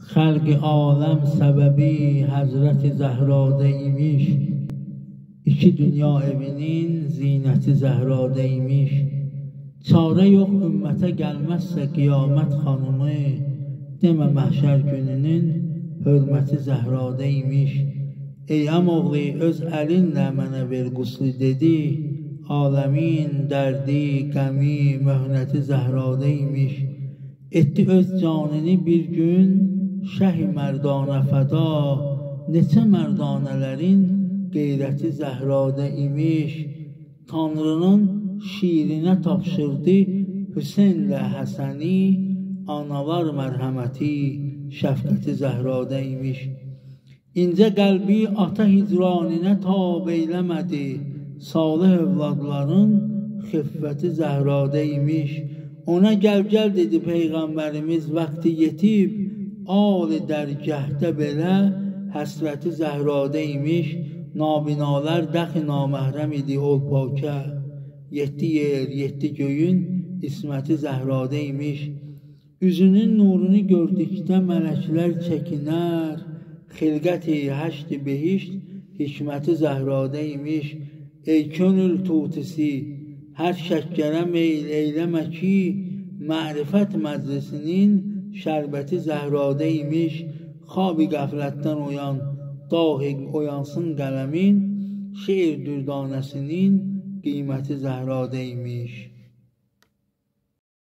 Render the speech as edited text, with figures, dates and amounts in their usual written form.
Xalq aləm səbəbi Həzrəti Zəhradə imiş. İki dünya evinin zinəti Zəhradə imiş. Çarə yox ümmətə gəlməzsə qiyamət xanımı, demə məhşər gününün hörməti Zəhradə imiş. Ey əmoğlu öz əlinlə mənə ver quslu dedi, aləmin dərdi, qəmi, möhnəti Zəhradə imiş. Etdi öz canını bir gün şəh-i mərdanə fəda, neçə mərdanələrin qeyrəti Zəhradə imiş. Tanrının şirinə tapşırdı Hüseynlə Həsəni, analar mərhəməti, şəfqəti Zəhradə imiş. İncə qəlbi ata hicranınə tab eyləmədi, salih övladların xiffəti Zəhradə imiş. Ona gəl dedi Peyğəmbərimiz vaxtı yetib, ali dərgəhdə belə həsrəti Zəhradə imiş. Nabinalar dəxi naməhrəm idi ol pakə, yetdi yer, yetdi göyün isməti Zəhradə imiş. Üzünün nurunu gördükdə mələklər çəkinər, xilqəti həşd-i behişt hikməti Zəhradə imiş. Ey könül tutisi, hər şəkkərə meyl eyləmə ki, mərifət məclisinin şərbəti Zəhradə imiş. Xab-i qəflətdən oyan, dahi oyansın qələmin, şeir dürdanəsinin qiyməti Zəhradə imiş.